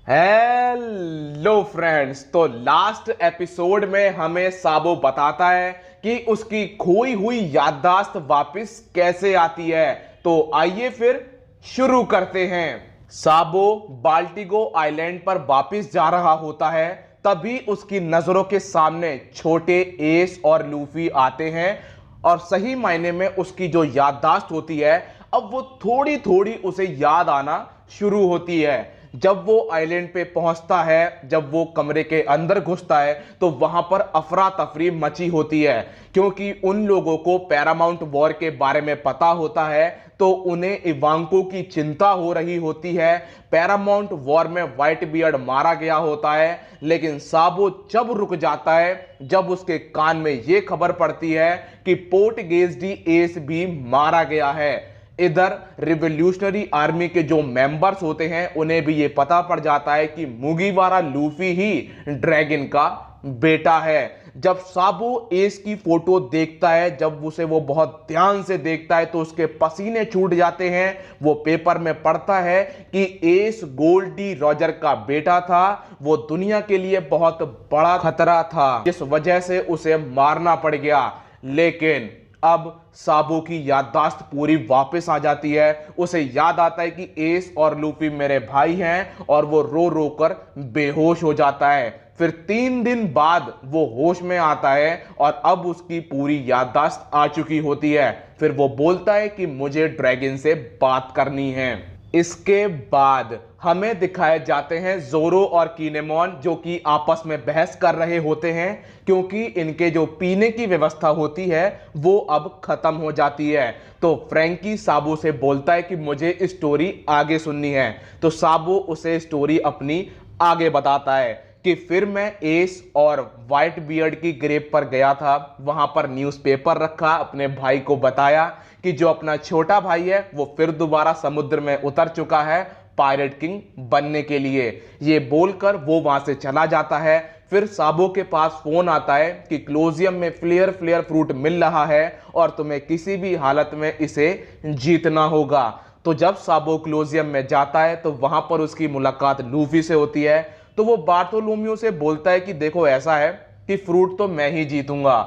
Hello friends. तो last episode में हमें साबो बताता है कि उसकी खोई हुई याददाश्त वापस कैसे आती है। तो आइए फिर शुरू करते हैं। साबो बाल्टिगो आइलैंड पर वापस जा रहा होता है, तभी उसकी नजरों के सामने छोटे एस और लूफी आते हैं और सही मायने में उसकी जो याददाश्त होती है अब वो थोड़ी थोड़ी उसे याद आना शुरू होती है। जब वो आइलैंड पे पहुंचता है, जब वो कमरे के अंदर घुसता है तो वहां पर अफरा तफरी मची होती है, क्योंकि उन लोगों को पैरामाउंट वॉर के बारे में पता होता है तो उन्हें इवांको की चिंता हो रही होती है। पैरामाउंट वॉर में व्हाइट बियर्ड मारा गया होता है, लेकिन साबो जब रुक जाता है जब उसके कान में यह खबर पड़ती है कि पोर्टगेज डी एस भी मारा गया है। इधर रिवोल्यूशनरी आर्मी के जो मेंबर्स होते हैं उन्हें भी ये पता पड़ जाता है कि मुगीवारा लूफी ही ड्रैगन का बेटा है। जब साबो एस की फोटो देखता है, जब उसे वो बहुत ध्यान से देखता है तो उसके पसीने छूट जाते हैं। वो पेपर में पढ़ता है कि एस गोल्ड डी रॉजर का बेटा था, वो दुनिया के लिए बहुत बड़ा खतरा था जिस वजह से उसे मारना पड़ गया। लेकिन अब साबो की याददाश्त पूरी वापस आ जाती है। उसे याद आता है कि एस और लूफी मेरे भाई हैं और वो रो रो कर बेहोश हो जाता है। फिर 3 दिन बाद वो होश में आता है और अब उसकी पूरी याददाश्त आ चुकी होती है। फिर वो बोलता है कि मुझे ड्रैगन से बात करनी है। इसके बाद हमें दिखाए जाते हैं जोरो और किनेमोन जो कि आपस में बहस कर रहे होते हैं, क्योंकि इनके जो पीने की व्यवस्था होती है वो अब खत्म हो जाती है। तो फ्रैंकी साबो से बोलता है कि मुझे स्टोरी आगे सुननी है। तो साबो उसे स्टोरी अपनी आगे बताता है कि फिर मैं एस और व्हाइट बियर्ड की ग्रेव पर गया था, वहां पर न्यूज़पेपर रखा, अपने भाई को बताया कि जो अपना छोटा भाई है वो फिर दोबारा समुद्र में उतर चुका है पायरेट किंग बनने के लिए। ये बोलकर वो वहां से चला जाता है। फिर साबो के पास फोन आता है कि क्लोजियम में फ्लेयर फ्लेयर फ्रूट मिल रहा है और तुम्हें किसी भी हालत में इसे जीतना होगा। तो जब साबो क्लोजियम में जाता है तो वहां पर उसकी मुलाकात लूफी से होती है। तो वो बार्थोलोम्यू से बोलता है कि देखो ऐसा है कि फ्रूट तो मैं ही जीतूंगा।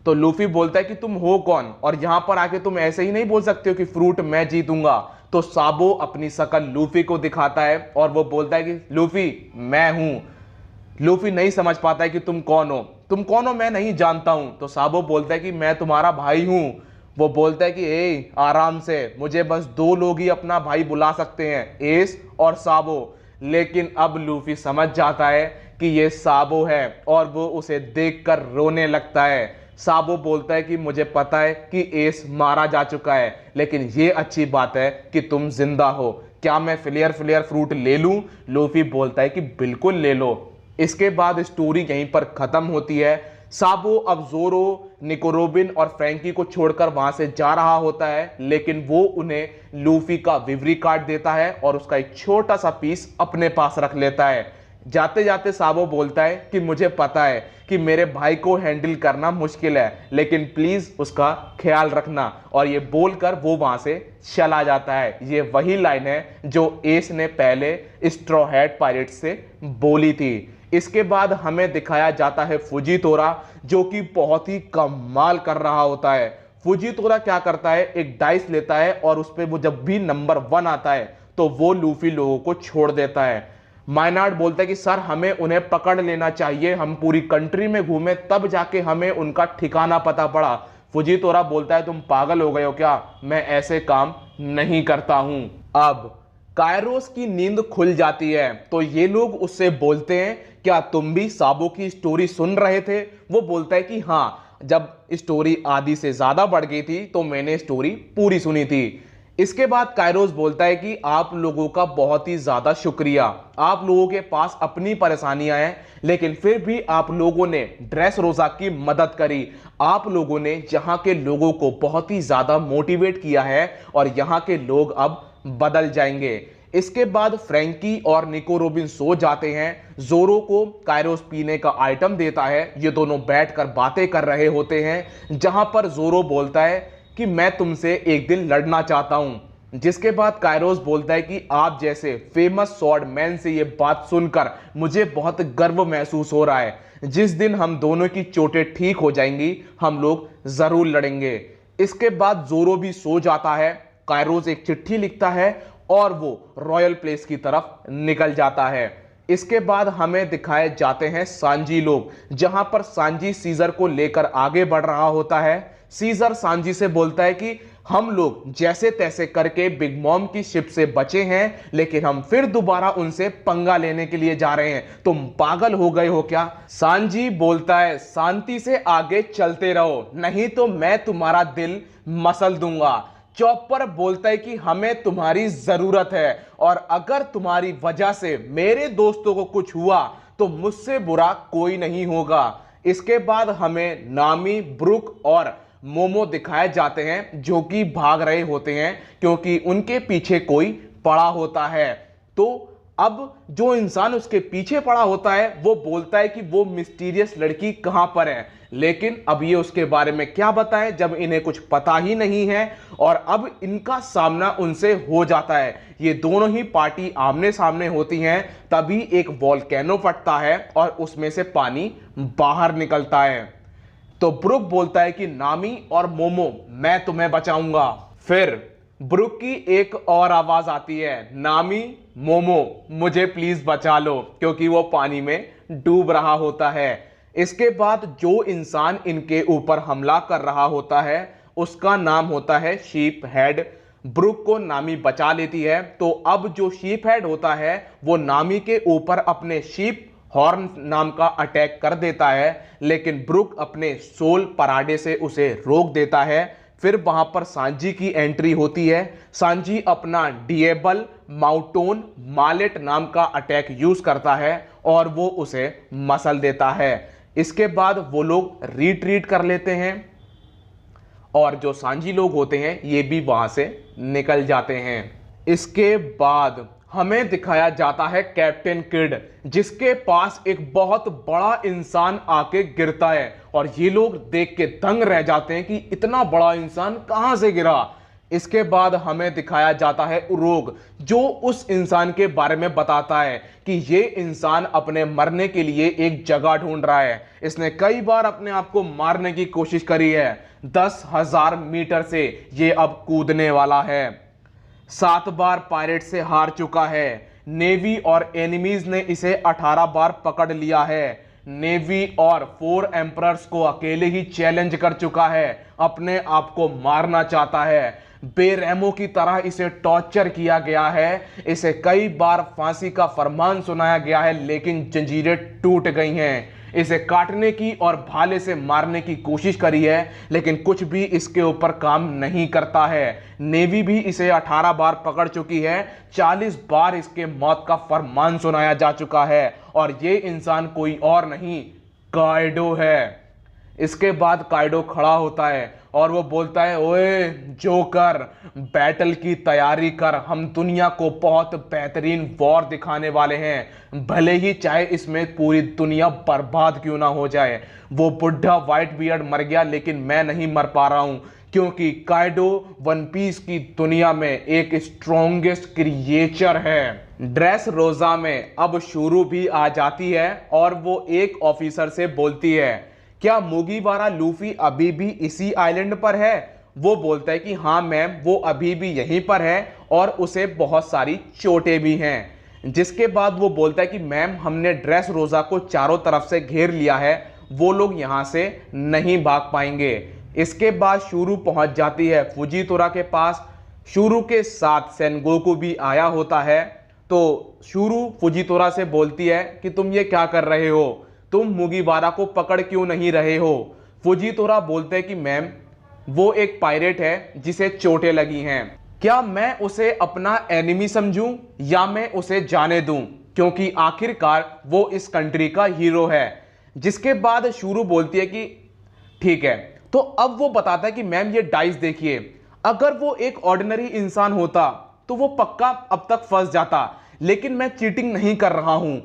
तो लूफी बोलता है कि तुम हो कौन और यहां पर आके तुम ऐसे ही नहीं बोल सकते हो कि फ्रूट मैं जीतूंगा। तो साबो अपनी शकल लूफी को दिखाता है और वो बोलता है कि लूफी मैं हूं। लूफी नहीं समझ पाता है कि तुम कौन हो, तुम कौन हो मैं नहीं जानता हूं। तो साबो बोलता है कि मैं तुम्हारा भाई हूं। वो बोलता है कि ए आराम से, मुझे बस 2 लोग ही अपना भाई बुला सकते हैं, एस और साबो। लेकिन अब लूफी समझ जाता है कि ये साबो है और वो उसे देखकर रोने लगता है। साबो बोलता है कि मुझे पता है कि एस मारा जा चुका है, लेकिन ये अच्छी बात है कि तुम जिंदा हो, क्या मैं फ्लेयर फ्लेयर फ्रूट ले लूं? लूफी बोलता है कि बिल्कुल ले लो। इसके बाद स्टोरी यहीं पर खत्म होती है। साबो अब जोरो, निकोरोबिन और फ्रैंकी को छोड़कर वहां से जा रहा होता है, लेकिन वो उन्हें लूफी का विवरी कार्ड देता है और उसका एक छोटा सा पीस अपने पास रख लेता है। जाते जाते साबो बोलता है कि मुझे पता है कि मेरे भाई को हैंडल करना मुश्किल है, लेकिन प्लीज उसका ख्याल रखना। और ये बोलकर वो वहां से चला जाता है। ये वही लाइन है जो एस ने पहले स्ट्रॉ हैट पायरेट्स से बोली थी। इसके बाद हमें दिखाया जाता है फुजीतोरा, जो कि बहुत ही कमाल कर रहा होता है। फुजीतोरा क्या करता है, एक डाइस लेता है और उस पर वो जब भी नंबर 1 आता है तो वो लूफी लोगों को छोड़ देता है। माइनार्ड बोलता है कि सर हमें उन्हें पकड़ लेना चाहिए, हम पूरी कंट्री में घूमे तब जाके हमें उनका ठिकाना पता पड़ा। फुजीतोरा बोलता है तुम पागल हो गए हो क्या, मैं ऐसे काम नहीं करता हूं। अब कायरोस की नींद खुल जाती है तो ये लोग उससे बोलते हैं क्या तुम भी साबो की स्टोरी सुन रहे थे? वो बोलता है कि हाँ, जब स्टोरी आधी से ज्यादा बढ़ गई थी तो मैंने स्टोरी पूरी सुनी थी। इसके बाद कायरोस बोलता है कि आप लोगों का बहुत ही ज्यादा शुक्रिया, आप लोगों के पास अपनी परेशानियां हैं लेकिन फिर भी आप लोगों ने ड्रेस रोजा की मदद करी। आप लोगों ने यहाँ के लोगों को बहुत ही ज्यादा मोटिवेट किया है और यहाँ के लोग अब बदल जाएंगे। इसके बाद फ्रैंकी और निको रोबिन सो जाते हैं। जोरो को कायरोस पीने का आइटम देता है। ये दोनों बैठकर बातें कर रहे होते हैं, जहां पर जोरो बोलता है कि मैं तुमसे एक दिन लड़ना चाहता हूं। जिसके बाद कायरोस बोलता है कि आप जैसे फेमस स्वॉर्ड मैन से ये बात सुनकर मुझे बहुत गर्व महसूस हो रहा है। जिस दिन हम दोनों की चोटें ठीक हो जाएंगी हम लोग जरूर लड़ेंगे। इसके बाद जोरो भी सो जाता है। कायरोस एक चिट्ठी लिखता है और वो रॉयल प्लेस की तरफ निकल जाता है। इसके बाद हमें दिखाए जाते हैं सांजी लोग, जहां पर सांजी सीजर को लेकर आगे बढ़ रहा होता है। सीजर सांजी से बोलता है कि हम लोग जैसे तैसे करके बिग मॉम की शिप से बचे हैं, लेकिन हम फिर दोबारा उनसे पंगा लेने के लिए जा रहे हैं। तुम पागल हो गए हो क्या? सांजी बोलता है शांति से आगे चलते रहो, नहीं तो मैं तुम्हारा दिल मसल दूंगा। चॉपर बोलता है कि हमें तुम्हारी जरूरत है और अगर तुम्हारी वजह से मेरे दोस्तों को कुछ हुआ तो मुझसे बुरा कोई नहीं होगा। इसके बाद हमें नामी, ब्रुक और मोमो दिखाए जाते हैं जो कि भाग रहे होते हैं क्योंकि उनके पीछे कोई पड़ा होता है। तो अब जो इंसान उसके पीछे पड़ा होता है वो बोलता है कि वो मिस्टीरियस लड़की कहां पर है, लेकिन अब ये उसके बारे में क्या बताएं जब इन्हें कुछ पता ही नहीं है। और अब इनका सामना उनसे हो जाता है। ये दोनों ही पार्टी आमने सामने होती हैं। तभी एक वॉल्केनो फटता है और उसमें से पानी बाहर निकलता है। तो ब्रुक बोलता है कि नामी और मोमो मैं तुम्हें बचाऊंगा। फिर ब्रुक की एक और आवाज आती है, नामी, मोमो मुझे प्लीज बचा लो, क्योंकि वो पानी में डूब रहा होता है। इसके बाद जो इंसान इनके ऊपर हमला कर रहा होता है उसका नाम होता है शीप हेड। ब्रुक को नामी बचा लेती है। तो अब जो शीप हेड होता है वो नामी के ऊपर अपने शीप हॉर्न नाम का अटैक कर देता है, लेकिन ब्रुक अपने सोल पराडे से उसे रोक देता है। फिर वहां पर सांजी की एंट्री होती है। सांजी अपना डिएबल माउटोन मालेट नाम का अटैक यूज करता है और वो उसे मसल देता है। इसके बाद वो लोग रिट्रीट कर लेते हैं और जो सांजी लोग होते हैं ये भी वहां से निकल जाते हैं। इसके बाद हमें दिखाया जाता है कैप्टन किड, जिसके पास एक बहुत बड़ा इंसान आके गिरता है और ये लोग देख के दंग रह जाते हैं कि इतना बड़ा इंसान कहां से गिरा। इसके बाद हमें दिखाया जाता है उरोग, जो उस इंसान के बारे में बताता है कि ये इंसान अपने मरने के लिए एक जगह ढूंढ रहा है। इसने कई बार अपने आप को मारने की कोशिश करी है। 10,000 मीटर से ये अब कूदने वाला है। 7 बार पायरेट से हार चुका है। नेवी और एनिमीज ने इसे 18 बार पकड़ लिया है। नेवी और 4 एम्परर्स को अकेले ही चैलेंज कर चुका है, अपने आप को मारना चाहता है। बेरहमों की तरह इसे टॉर्चर किया गया है। इसे कई बार फांसी का फरमान सुनाया गया है, लेकिन जंजीरें टूट गई हैं। इसे काटने की और भाले से मारने की कोशिश करी है, लेकिन कुछ भी इसके ऊपर काम नहीं करता है। नेवी भी इसे 18 बार पकड़ चुकी है। 40 बार इसके मौत का फरमान सुनाया जा चुका है और ये इंसान कोई और नहीं, काइडो है। इसके बाद काइडो खड़ा होता है और वो बोलता है, ओए जोकर, बैटल की तैयारी कर, हम दुनिया को बहुत बेहतरीन वॉर दिखाने वाले हैं, भले ही चाहे इसमें पूरी दुनिया बर्बाद क्यों ना हो जाए। वो बुढ़ा व्हाइट बियर्ड मर गया, लेकिन मैं नहीं मर पा रहा हूं, क्योंकि काइडो वन पीस की दुनिया में एक स्ट्रॉन्गेस्ट क्रिएचर है। ड्रेस रोजा में अब शुरू भी आ जाती है और वो एक ऑफिसर से बोलती है, क्या मुगीवारा लूफी अभी भी इसी आइलैंड पर है? वो बोलता है कि हाँ मैम, वो अभी भी यहीं पर है और उसे बहुत सारी चोटें भी हैं। जिसके बाद वो बोलता है कि मैम, हमने ड्रेस रोजा को चारों तरफ से घेर लिया है, वो लोग यहाँ से नहीं भाग पाएंगे। इसके बाद शुरू पहुंच जाती है फुजीतोरा के पास। शुरू के साथ सेनगोकू भी आया होता है। तो शुरू फुजीतोरा से बोलती है कि तुम ये क्या कर रहे हो, तुम मुगीवारा को पकड़ क्यों नहीं रहे हो? फुजीतोरा बोलते हैं कि मैम, वो एक पायरेट है जिसे चोटें लगी हैं। क्या मैं उसे अपना एनिमी समझूं या मैं उसे जाने दूं, क्योंकि आखिरकार वो इस कंट्री का हीरो है। जिसके बाद शुरू बोलती है कि ठीक है। तो अब वो बताता है कि मैम, ये डाइस देखिए, अगर वो एक ऑर्डिनरी इंसान होता तो वो पक्का अब तक फंस जाता, लेकिन मैं चीटिंग नहीं कर रहा हूं।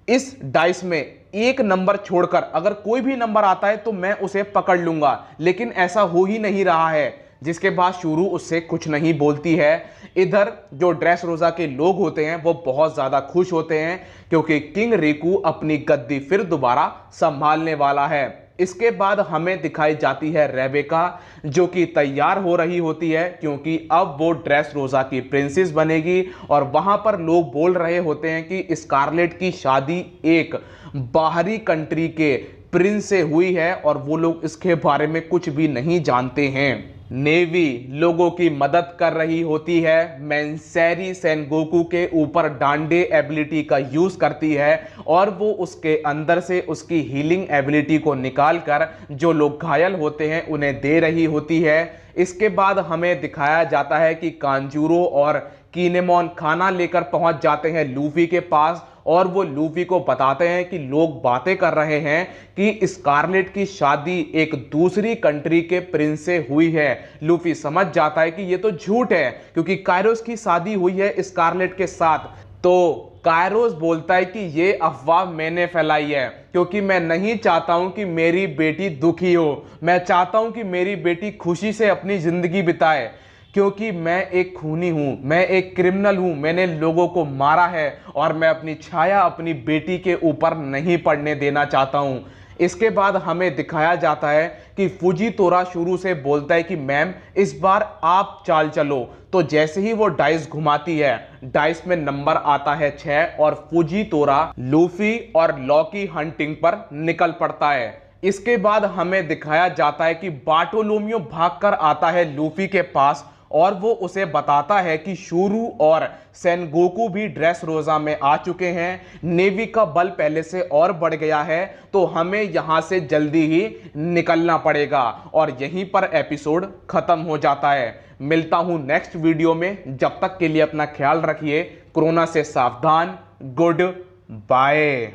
इस डाइस में एक नंबर छोड़कर अगर कोई भी नंबर आता है तो मैं उसे पकड़ लूंगा, लेकिन ऐसा हो ही नहीं रहा है। जिसके बाद शुरू उससे कुछ नहीं बोलती है। इधर जो ड्रेस रोजा के लोग होते हैं वो बहुत ज्यादा खुश होते हैं क्योंकि किंग रिकू अपनी गद्दी फिर दोबारा संभालने वाला है। इसके बाद हमें दिखाई जाती है रेबेका, जो कि तैयार हो रही होती है क्योंकि अब वो ड्रेस रोजा की प्रिंसेस बनेगी। और वहां पर लोग बोल रहे होते हैं कि स्कारलेट की शादी एक बाहरी कंट्री के प्रिंस से हुई है और वो लोग इसके बारे में कुछ भी नहीं जानते हैं। नेवी लोगों की मदद कर रही होती है। मैंसेरी सेनगोकू के ऊपर डांडे एबिलिटी का यूज करती है और वो उसके अंदर से उसकी हीलिंग एबिलिटी को निकालकर जो लोग घायल होते हैं उन्हें दे रही होती है। इसके बाद हमें दिखाया जाता है कि कांजूरो और कीनेमोन खाना लेकर पहुंच जाते हैं लूफी के पास और वो लूफी को बताते हैं कि लोग बातें कर रहे हैं कि स्कारलेट की शादी एक दूसरी कंट्री के प्रिंस से हुई है। लूफी समझ जाता है कि ये तो झूठ है क्योंकि कायरोस की शादी हुई है स्कारलेट के साथ। तो कायरोस बोलता है कि ये अफवाह मैंने फैलाई है क्योंकि मैं नहीं चाहता हूं कि मेरी बेटी दुखी हो। मैं चाहता हूं कि मेरी बेटी खुशी से अपनी जिंदगी बिताए क्योंकि मैं एक खूनी हूं, मैं एक क्रिमिनल हूं, मैंने लोगों को मारा है और मैं अपनी छाया अपनी बेटी के ऊपर नहीं पड़ने देना चाहता हूं। इसके बाद हमें दिखाया जाता है कि फुजीतोरा शुरू से बोलता है कि मैम इस बार आप चाल चलो। तो जैसे ही वो डाइस घुमाती है, डाइस में नंबर आता है 6 और फुजीतोरा लूफी और लॉकी हंटिंग पर निकल पड़ता है। इसके बाद हमें दिखाया जाता है कि बार्टोलोमियो भागकर आता है लूफी के पास और वो उसे बताता है कि शुरू और सेनगोकू भी ड्रेस रोजा में आ चुके हैं। नेवी का बल पहले से और बढ़ गया है तो हमें यहां से जल्दी ही निकलना पड़ेगा और यहीं पर एपिसोड खत्म हो जाता है। मिलता हूं नेक्स्ट वीडियो में, जब तक के लिए अपना ख्याल रखिए, कोरोना से सावधान, गुड बाय।